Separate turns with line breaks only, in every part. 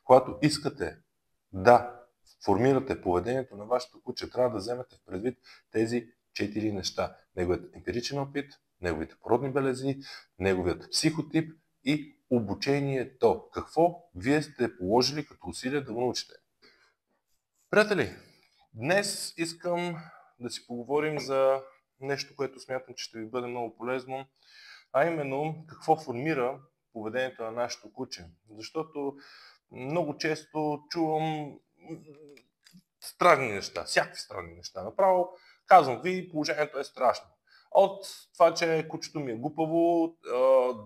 Когато искате да формирате поведението на вашето куче, трябва да вземете в предвид тези 4 неща. Неговият емпиричен опит, неговите породни белези, неговият психотип и обучението. Какво вие сте положили като усилие да го научите? Приятели, днес искам да си поговорим за нещо, което смятам, че ще ви бъде много полезно, а именно какво формира поведението на нашето куче. Защото много често чувам странни неща, всякакви странни неща. Направо казвам ви, положението е страшно. От това, че кучето ми е глупаво,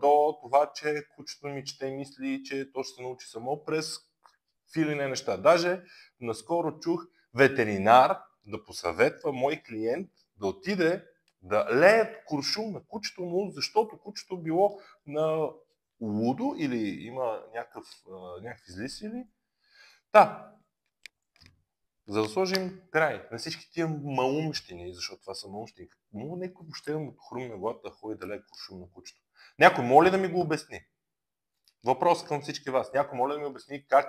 до това, че кучето ми чете мисли, че то ще се научи само през филине неща. Даже наскоро чух ветеринар да посъветва мой клиент да отиде да леят куршум на кучето му, защото кучето било на лудо или има някакви зли сили. Да, за да сложим край на всички тия малумщини, защото това са малумщини, мога някой въобще да му хрумне главата да ходи да лее куршум на кучето. Някой моли да ми го обясни. Въпрос към всички вас. Някой моля да ми обясни как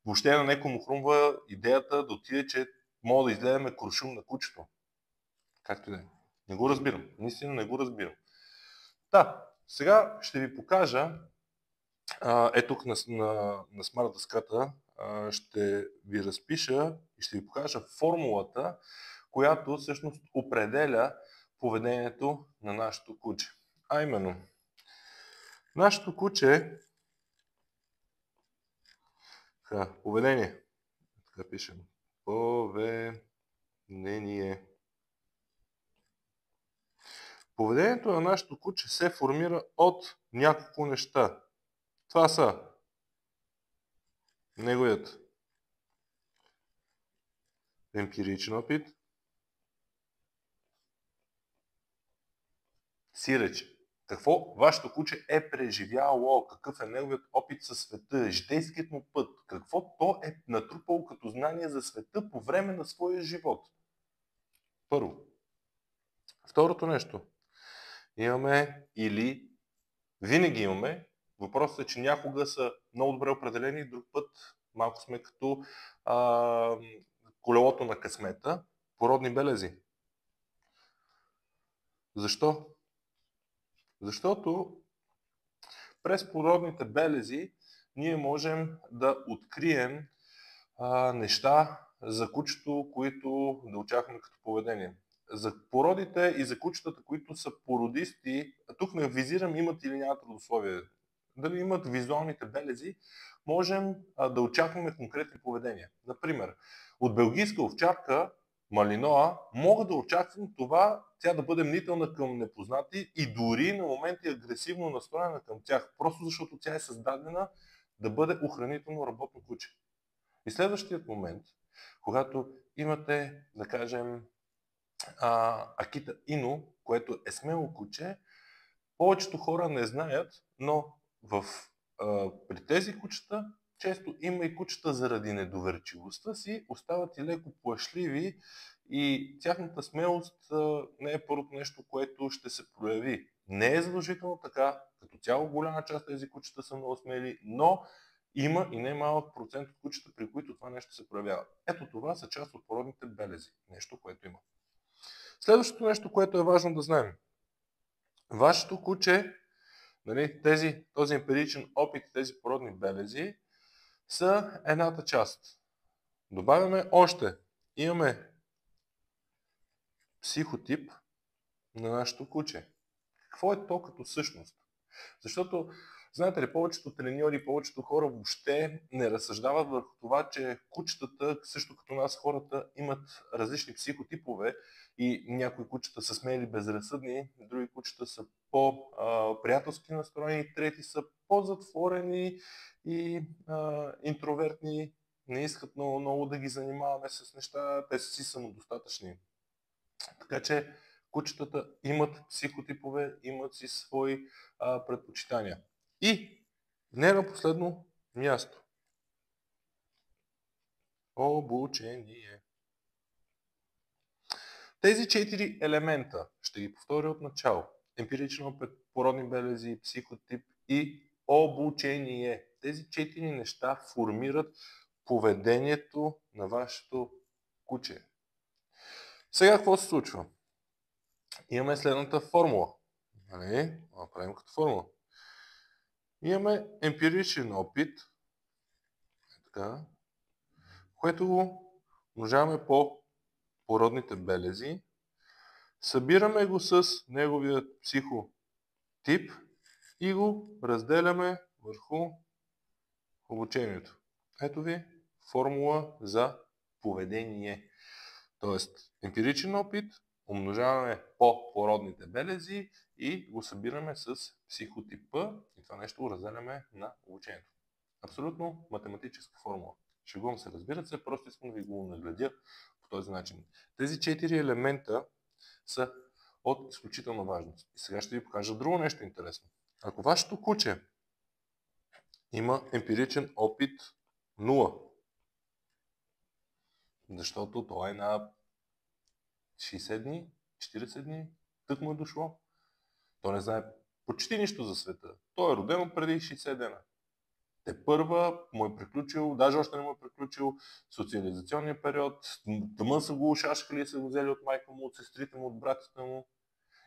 въобще на някой му хрумва идеята да отиде, че мога да изгледаме куршум на кучето. Както и да е. Не го разбирам. Наистина не го разбирам. Да, сега ще ви покажа, тук на смарт дъската ще ви разпиша и ще ви покажа формулата, която всъщност определя поведението на нашето куче. А именно, нашето куче, поведение, така пишем, поведение. Поведението на нашето куче се формира от няколко неща. Това са неговият емпиричен опит, сиреч. Какво вашето куче е преживяло, какъв е неговият опит със света, житейският му път, какво то е натрупало като знание за света по време на своя живот. Първо. Второто нещо. Имаме или винаги имаме, въпросът е, че някога са много добре определени, друг път малко сме като колелото на късмета, породни белези. Защо? Защото през породните белези ние можем да открием неща за кучето, които да очакваме като поведение. За породите и за кучетата, които са породисти, тук не визирам имат или нямат родословие, дали имат визуалните белези, можем да очакваме конкретни поведения. Например, от белгийска овчарка, малиноа, мога да очаквам това тя да бъде мнителна към непознати и дори на моменти агресивно настроена към тях, просто защото тя е създадена да бъде охранително работно куче. И следващият момент, когато имате, да кажем, Акита Ино, което е смело куче, повечето хора не знаят, но при тези кучета често има и кучета заради недоверчивостта си, остават и леко плашливи и тяхната смелост не е първото нещо, което ще се прояви. Не е задължително така, като цяло голяма част тези кучета са много смели, но има и немалък процент от кучета, при които това нещо се проявява. Ето това са част от породните белези. Нещо, което има. Следващото нещо, което е важно да знаем. Вашето куче, нали, този емпиричен опит, тези породни белези са едната част. Добавяме още. Имаме психотип на нашето куче. Какво е то като същност? Защото, знаете ли, повечето треньори, повечето хора въобще не разсъждават върху това, че кучетата, също като нас хората, имат различни психотипове и някои кучета са смели безразсъдни, други кучета са по-приятелски настроени, трети са по-затворени и интровертни, не искат много да ги занимаваме с неща, те са си самодостатъчни. Така че кучетата имат психотипове, имат си свои предпочитания. И не на последно място. Обучение. Тези 4 елемента, ще ги повторя от начало. Емпиричен опит, породни белези, психотип и обучение. Тези 4 неща формират поведението на вашето куче. Сега какво се случва? Имаме следната формула. Нали? Правим като формула. Имаме емпиричен опит, така, което го умножаваме по породните белези, събираме го с неговият психотип и го разделяме върху обучението. Ето ви формула за поведение. Тоест, емпиричен опит умножаваме по породните белези и го събираме с психотипа и това нещо го разделяме на обучението. Абсолютно математическа формула. Шегувам се, разбира се, просто искам да ви го нагледя по този начин. Тези 4 елемента са от изключителна важност. И сега ще ви покажа друго нещо интересно. Ако вашето куче има емпиричен опит 0, защото това е на 60 дни, 40 дни, тък му е дошло. То не знае почти нищо за света. Той е родено преди 60 дена. Тепърва му е приключил, даже още не му е приключил социализационния период, тъмън са го ушашкали и са го взели от майка му, от сестрите му, от братите му.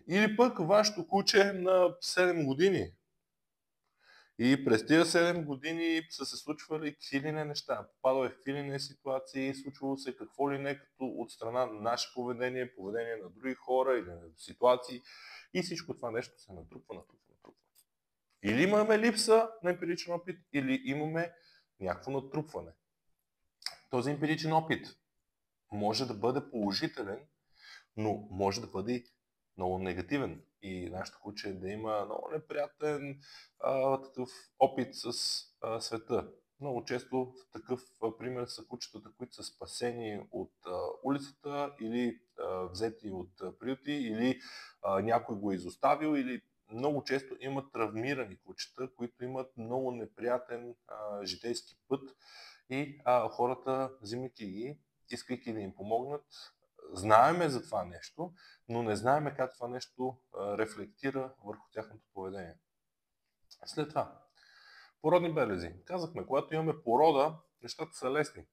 Или пък вашето куче на 7 години. И през тези 7 години са се случвали квилини неща. Попадал е в квилини ситуации, случвало се какво ли не като от страна на наше поведение, поведение на други хора или на ситуации. И всичко това нещо се натрупва. Или имаме липса на емпиричен опит, или имаме някакво натрупване. Този емпиричен опит може да бъде положителен, но може да бъде и много негативен. И нашето куче да има много неприятен такъв опит с света. Много често такъв пример са кучетата, които са спасени от улицата или взети от приюти, или някой го е изоставил, или много често имат травмирани кучета, които имат много неприятен житейски път и хората, взимайки ги, искайки да им помогнат, знаеме за това нещо, но не знаеме как това нещо рефлектира върху тяхното поведение. След това, породни белези. Казахме, когато имаме порода, нещата са лесни.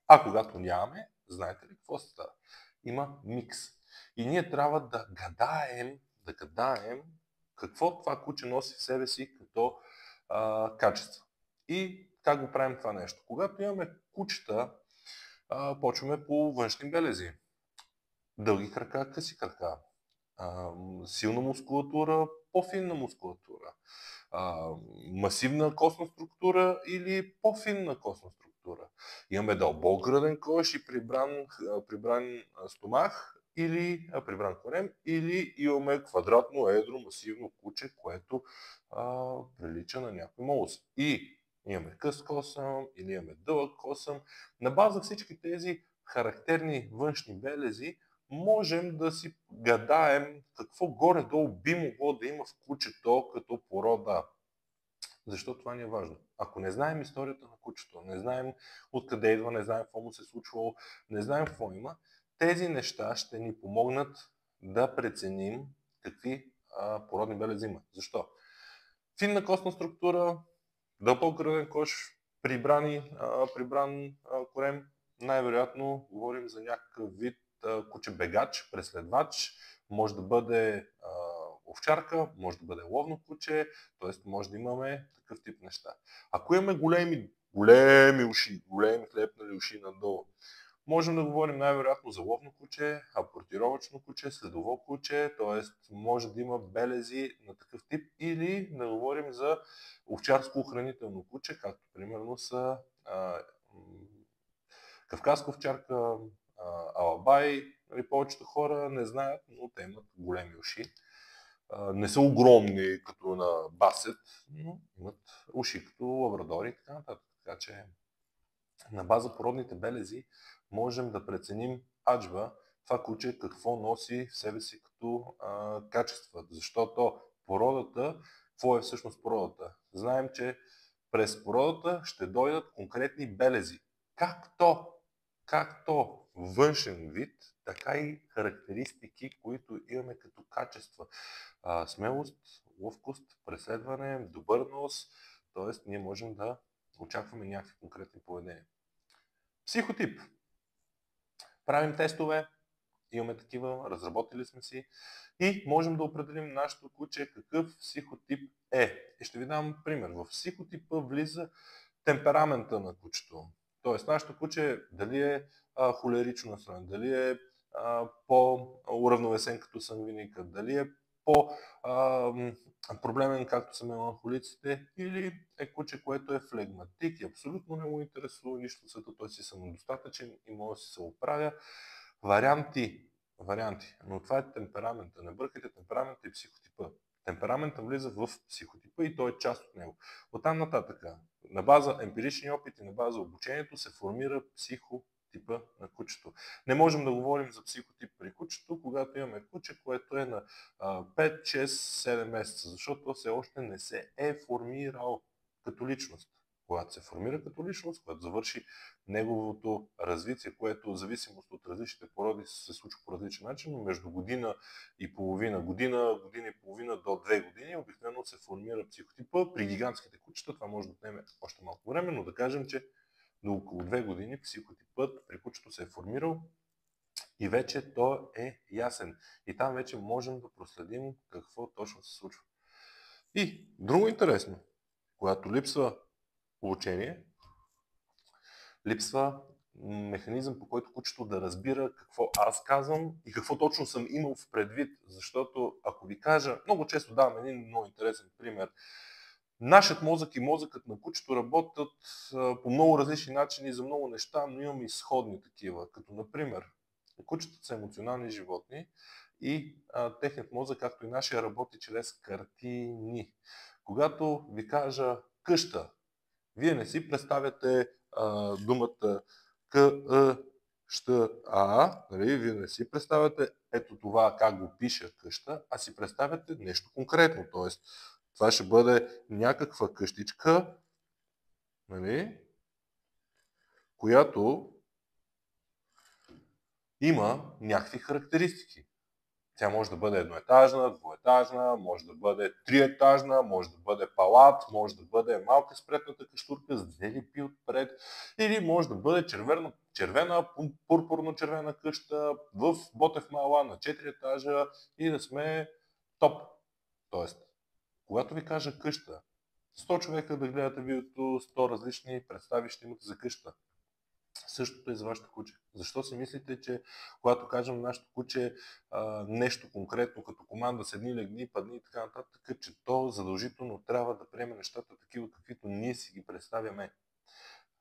А когато нямаме, знаете ли какво се става? Има микс. И ние трябва да гадаем какво това куче носи в себе си като качество. И как го правим това нещо? Когато имаме кучета, почваме по външни белези. Дълги крака, къси крака, силна мускулатура, по-финна мускулатура, масивна костна структура или по-финна костна структура. Имаме дълбок гръден кош и прибран стомах или прибран корем, или имаме квадратно, едро, масивно куче, което прилича на някой молос. И имаме къс косъм или имаме дълъг косъм. На база всички тези характерни външни белези можем да си гадаем какво горе-долу би могло да има в кучето като порода. Защо това ни е важно? Ако не знаем историята на кучето, не знаем откъде идва, не знаем какво му се е случвало, не знаем какво има, тези неща ще ни помогнат да преценим какви породни белези има. Защо? Финна костна структура, дълбок гръден кош, прибран корем, най-вероятно говорим за някакъв вид куче-бегач, преследвач, може да бъде овчарка, може да бъде ловно куче, т.е. може да имаме такъв тип неща. Ако имаме големи уши, големи хлепнали уши надолу, можем да говорим най-вероятно за ловно куче, апортировачно куче, следово куче, т.е. може да има белези на такъв тип, или да говорим за овчарско охранително куче, както примерно са кавказска овчарка, алабай. Повечето хора не знаят, но те имат големи уши. Не са огромни като на басет, но имат уши като лабрадори и така нататък. Така че на база породните белези можем да преценим аджба това куче какво носи в себе си като качества. Защото породата, какво е всъщност породата? Знаем, че през породата ще дойдат конкретни белези. Както външен вид, така и характеристики, които имаме като качества. Смелост, ловкост, преследване, добър нос, Тоест, ние можем да очакваме някакви конкретни поведения. Психотип. Правим тестове, имаме такива, разработили сме си и можем да определим нашето куче какъв психотип е. И ще ви дам пример. В психотипа влиза темперамента на кучето. Тоест, нашето куче дали е холерично настроен, дали е по-уравновесен като сангвиника, дали е по-проблемен както са меланхолиците, или е куче, което е флегматик и абсолютно не му интересува нищо в света, той си самодостатъчен и може да си се оправя. Варианти. Но това е темперамента. Не бъркайте темперамента и психотипа. Темпераментът влиза в психотипа и той е част от него. Оттам нататък, на база емпирични опити, на база обучението се формира психотипа на кучето. Не можем да говорим за психотип при кучето, когато имаме куче, което е на 5, 6, 7 месеца, защото то все още не се е формирал като личност. Когато се формира като личност, когато завърши неговото развитие, което в зависимост от различните породи се случва по различен начин, но между година и половина до 2 години обикновено се формира психотипа. При гигантските кучета това може да отнеме още малко време, но да кажем, че до около 2 години психотипът при кучето се е формирал и вече той е ясен. И там вече можем да проследим какво точно се случва. И друго интересно, когато липсва обучение, липсва механизъм, по който кучето да разбира какво аз казвам и какво точно съм имал в предвид. Защото ако ви кажа, много често давам един много интересен пример. Нашият мозък и мозъкът на кучето работят по много различни начини за много неща, но имаме и сходни такива. Като например, кучетата са емоционални животни и техният мозък, както и нашия, работи чрез картини. Когато ви кажа къща, вие не си представяте думата къща, нали? Вие не си представяте ето това как го пиша къща, а си представяте нещо конкретно. Тоест, това ще бъде някаква къщичка, нали? Която има някакви характеристики. Тя може да бъде едноетажна, двуетажна, може да бъде триетажна, може да бъде палат, може да бъде малка спретната каштурка с 2 липи отпред, или може да бъде червена, пурпурно-червена къща в Ботев мала на 4 етажа и да сме топ. Тоест, когато ви кажа къща, 100 човека да гледате видеото, 100 различни представи ще имате за къща. Същото е за вашето куче. Защо си мислите, че когато кажем нашето куче нещо конкретно, като команда седни, легни, падни и така нататък, че то задължително трябва да приеме нещата такива, каквито ние си ги представяме?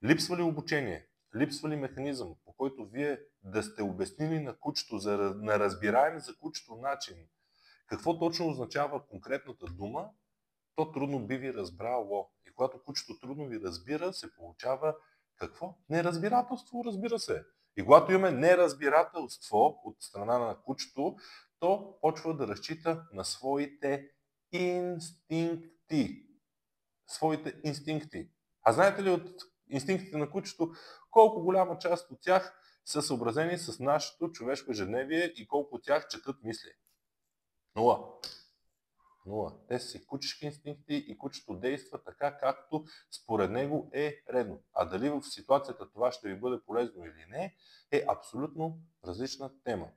Липсва ли обучение? Липсва ли механизъм, по който вие да сте обяснили на кучето, на разбираем за кучето начин, какво точно означава конкретната дума, то трудно би ви разбрало. И когато кучето трудно ви разбира, се получава какво? Неразбирателство, разбира се. И когато имаме неразбирателство от страна на кучето, то почва да разчита на своите инстинкти. Своите инстинкти. А знаете ли от инстинктите на кучето, колко голяма част от тях са съобразени с нашето човешко ежедневие и колко от тях четат мисли? 0. Те са си кучешки инстинкти и кучето действа така, както според него е редно. А дали в ситуацията това ще ви бъде полезно или не, е абсолютно различна тема.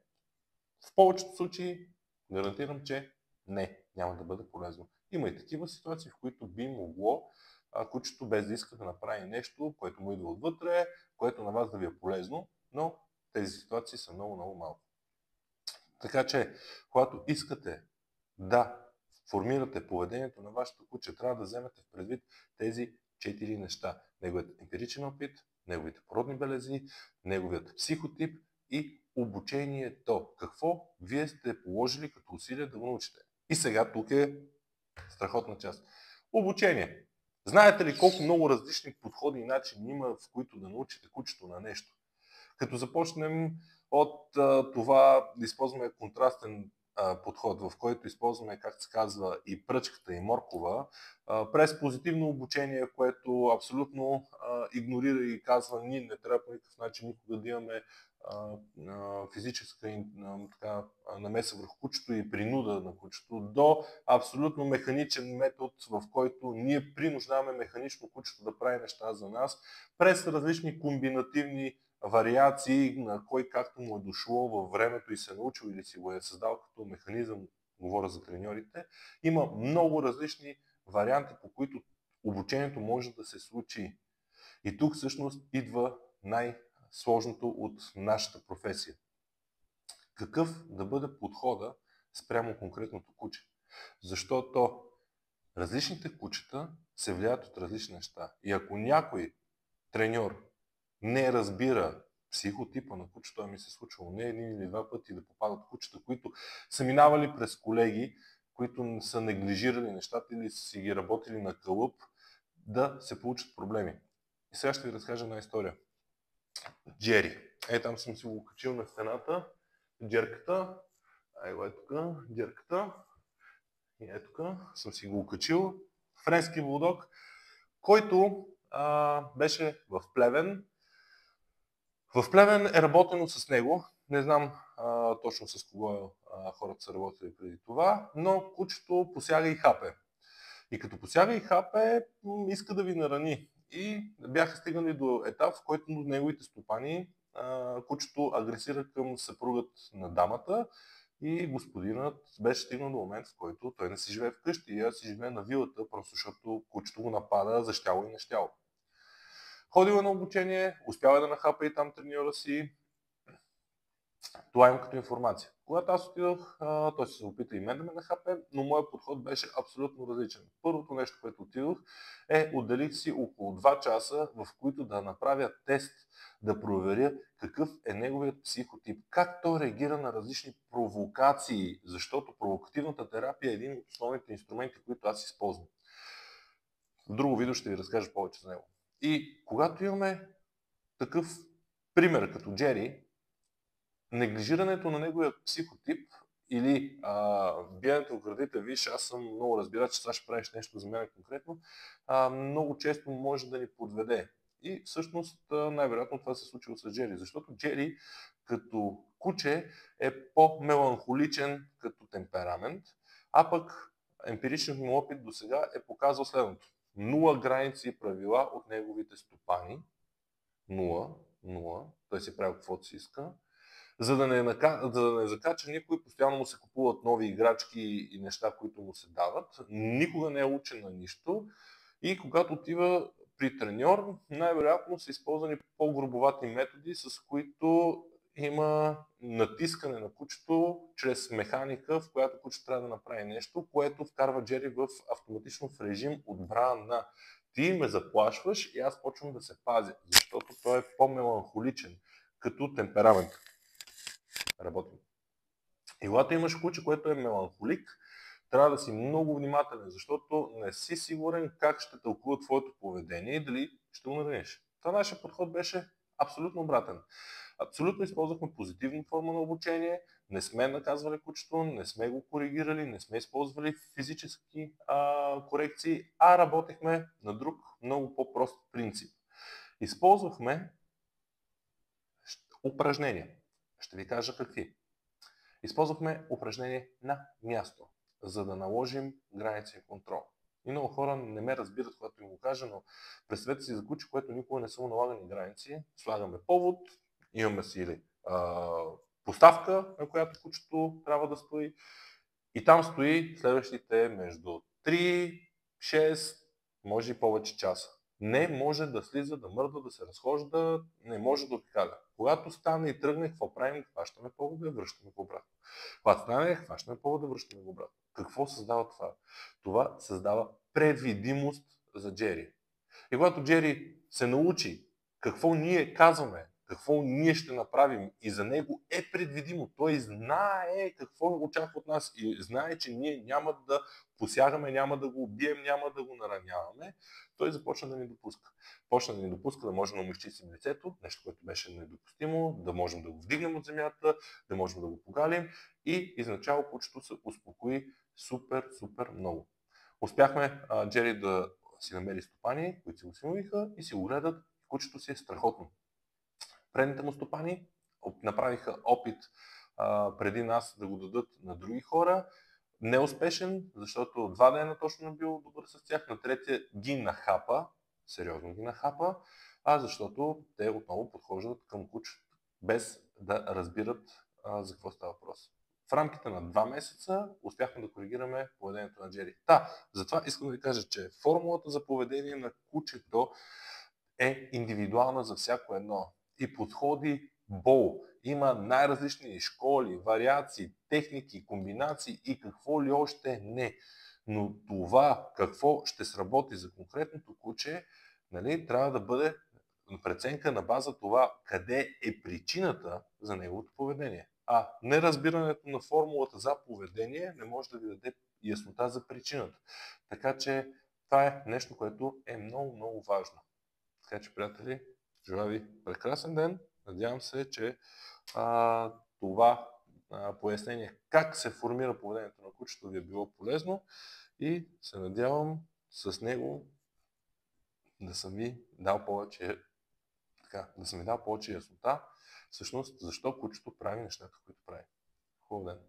В повечето случаи гарантирам, че не, няма да бъде полезно. Има и такива ситуации, в които би могло кучето без да иска да направи нещо, което му идва отвътре, което на вас да ви е полезно, но тези ситуации са много малко. Така че, когато искате да формирате поведението на вашето куче, трябва да вземете в предвид тези 4 неща. Неговият емпиричен опит, неговите породни белези, неговият психотип и обучението. Какво вие сте положили като усилие да го научите? И сега тук е страхотна част. Обучение. Знаете ли колко много различни подходи и начини има, в които да научите кучето на нещо? Като започнем от това да използваме контрастен подход, в който използваме, как се казва, и пръчката, и моркова, през позитивно обучение, което абсолютно игнорира и казва, ние не трябва по никакъв начин никога да имаме физическа намеса върху кучето и принуда на кучето, до абсолютно механичен метод, в който ние принуждаваме механично кучето да прави неща за нас, през различни комбинативни вариации, на кой както му е дошло във времето и се е научил или си го е създал като механизъм, говоря за треньорите. Има много различни варианти, по които обучението може да се случи. И тук всъщност идва най-сложното от нашата професия. Какъв да бъде подхода спрямо конкретното куче? Защото различните кучета се влияят от различни неща. И ако някой треньор не разбира психотипа на кучето, това ми се случвало не един или два пъти да попадат кучета, които са минавали през колеги, които са неглижирали нещата или са си ги работили на кълъп, да се получат проблеми. И сега ще ви разкажа една история. Джери. Там съм си го качил на стената. Джерката. Тук. Джерката. И тук съм си го качил. Френски булдог, който беше в Плевен. В Плевен е работено с него. Не знам точно с кого хората са работили преди това, но кучето посяга и хапе. И като посяга и хапе, иска да ви нарани. И бяха стигнали до етап, в който неговите стопани, кучето агресира към съпругът на дамата и господинът беше стигнал до момент, в който той не си живее вкъщи, а си живее на вилата, просто защото кучето го напада за щяло и нещяло. Ходила на обучение, успява да нахапа и там треньора си. Това имам като информация. Когато аз отидох, той се опита и мен да ме нахапе, но моят подход беше абсолютно различен. Първото нещо, което отидох, отделих си около 2 часа, в които да направя тест, да проверя какъв е неговият психотип, как той реагира на различни провокации, защото провокативната терапия е един от основните инструменти, които аз използвам. В друго видео ще ви разкажа повече за него. И когато имаме такъв пример като Джери, неглижирането на неговия психотип или биенето в градите, виж, аз съм много разбирач, че сега ще правиш нещо за мен конкретно, много често може да ни подведе. И всъщност най-вероятно това се случило с Джери, защото Джери като куче е по-меланхоличен като темперамент, а пък емпиричният му опит до сега е показал следното. 0 граници и правила от неговите стопани. 0. Той си прави каквото си иска. За да не закача никой, постоянно му се купуват нови играчки и неща, които му се дават. Никога не е учен на нищо. И когато отива при треньор, най-вероятно са използвани по-грубоватни методи, с които има натискане на кучето чрез механика, в която кучето трябва да направи нещо, което вкарва Джери в автоматично в режим отбрана. Ти ме заплашваш и аз почвам да се пазя, защото той е по-меланхоличен като темперамент. Работим. И когато имаш куче, което е меланхолик, трябва да си много внимателен, защото не си сигурен как ще тълкува твоето поведение и дали ще го нараниш. Това нашия подход беше абсолютно обратен. Абсолютно използвахме позитивна форма на обучение, не сме наказвали кучето, не сме го коригирали, не сме използвали физически корекции, а работехме на друг, много по-прост принцип. Използвахме упражнения. Ще ви кажа какви. Използвахме упражнение на място, за да наложим граници и контрол. И много хора не ме разбират, когато им го кажа, но представете си за куче, което никога не са налагани граници. Слагаме повод, имаме си поставка, на която кучето трябва да стои. И там стои следващите между 3, 6, може и повече часа. Не може да слиза, да мърда, да се разхожда, не може да обикаля. Когато стане и тръгне, какво правим? Хващаме повода и връщаме го обратно. Когато стане, хващаме повода, връщаме го обратно. Какво създава това? Това създава предвидимост за Джери. И когато Джери се научи какво ние казваме, какво ние ще направим и за него е предвидимо. Той знае какво очаква от нас и знае, че ние няма да посягаме, няма да го убием, няма да го нараняваме. Той започна да ни допуска. Почна да ни допуска да можем да му изчистим лицето, нещо, което беше недопустимо, да можем да го вдигнем от земята, да можем да го погалим и изначало кучето се успокои супер много. Успяхме Джери да си намери стопани, които си го симулиха и си го гледат. Кучето си е страхотно. Предните му стопани направиха опит преди нас да го дадат на други хора. Неуспешен, защото 2 дена точно не бил добър с тях. На третия ги нахапа, сериозно ги нахапа, защото те отново подхождат към кучето, без да разбират за какво става въпрос. В рамките на 2 месеца успяхме да коригираме поведението на Джери. Затова искам да ви кажа, че формулата за поведение на кучето е индивидуална за всяко едно и подходи бол. Има най-различни школи, вариации, техники, комбинации и какво ли още не. Но това какво ще сработи за конкретното куче, трябва да бъде преценка на база това къде е причината за неговото поведение. Неразбирането на формулата за поведение не може да ви даде яснота за причината. Така че това е нещо, което е много важно. Така че, приятели, желая ви прекрасен ден. Надявам се, че това пояснение как се формира поведението на кучето ви е било полезно и се надявам с него да съм ви дал повече яснота всъщност защо кучето прави нещата, които прави. Хубав ден!